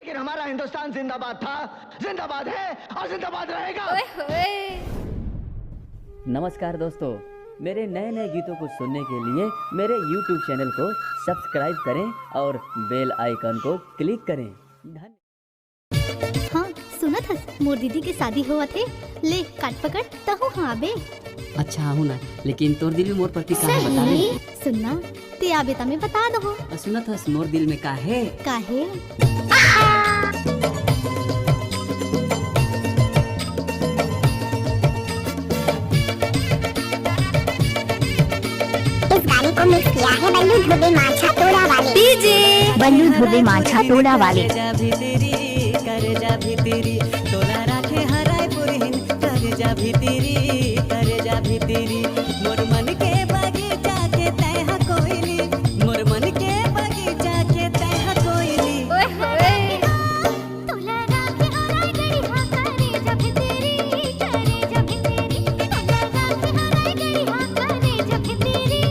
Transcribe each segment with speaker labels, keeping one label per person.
Speaker 1: लेकिन हमारा हिंदुस्तान जिंदाबाद था, जिंदाबाद है और जिंदाबाद रहेगा।
Speaker 2: नमस्कार दोस्तों, मेरे नए नए गीतों को सुनने के लिए मेरे YouTube चैनल को सब्सक्राइब करें और बेल आइकन को क्लिक करें।
Speaker 3: हाँ सुना था मोर दीदी के शादी हुआ थे, ले काट पकड़ तहु हाँ बे।
Speaker 2: अच्छा हूँ ना, लेकिन तोर दिल में मोर प्रति का है बता दे।
Speaker 3: सुनना ते आबे तमे बता दो।
Speaker 2: सुना था मोर दिल में का है।
Speaker 4: को मिक्स किया है बल्लू धुबे माछा तोड़ा वाले
Speaker 3: डीजे
Speaker 4: बल्लू धुबे माछा तोड़ा वाले।
Speaker 5: कर जा भीतरी तोला राखे हराय पुरहिन कर जा भीतरी मोर मन के बगीचा के तैहा कोइली मोर मन के बगीचा के तैहा कोइली।
Speaker 3: ओए होए तोला राखे हराय गड़ी हा करे जा भीतरी तोला राखे हराय गड़ी हा करे जा भीतरी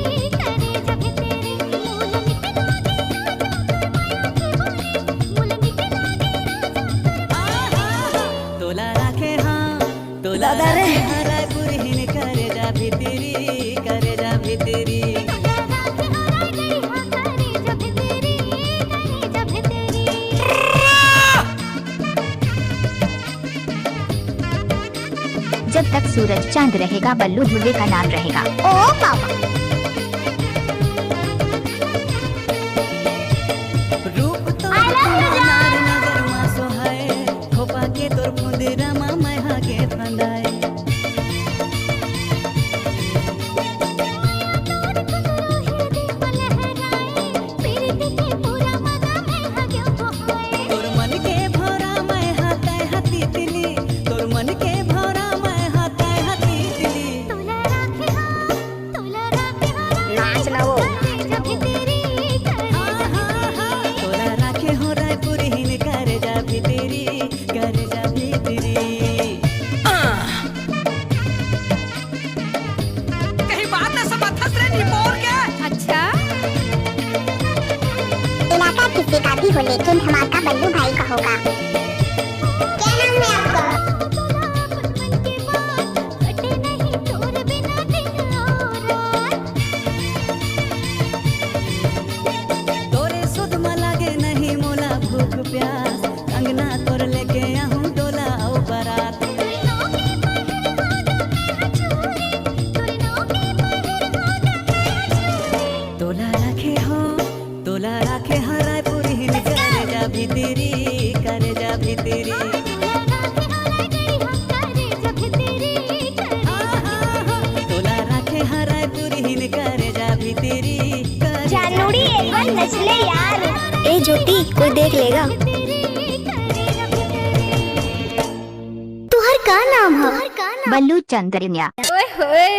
Speaker 5: तोला राखे हाँ तोला राखे हराय पुरहिन करे जा भीतरी
Speaker 4: जब तक सूरज चांद रहेगा बल्लू धुबे का नाम रहेगा। ओ पापा
Speaker 5: रूप तो नार नगर मा सोहाय खोपा के तोर फुंदरा मा मैहा के फंदाय तोर मन के भौरा मैहा तय हती तिली तोर मन के भौरा मैहा तय हती तिली।
Speaker 4: नाच ना वो
Speaker 5: तोला राखे हो राय पुरहिन करे जा भीतरी
Speaker 6: कहीं बात न समझत रे निपोर के।
Speaker 3: अच्छा
Speaker 4: इलाका किसी का भी हो लेकिन धमाका बल्लू भाई का होगा। क्या नाम है आपका?
Speaker 5: तोरे सुध में लागे नहीं मोला भूख प्यास अंगना तोर लेके आहूं डोला औ बारात। तोला राखे हराय पुरहिन करे जा भीतरी तोला राखे हराय पुरहिन करे जा भीतरी
Speaker 4: जानूड़ी एक बार नच ले यार। ए ज्योति कोई देख लेगा। तुहर का नाम है? बल्लू चंद्रिया।
Speaker 3: ओए होए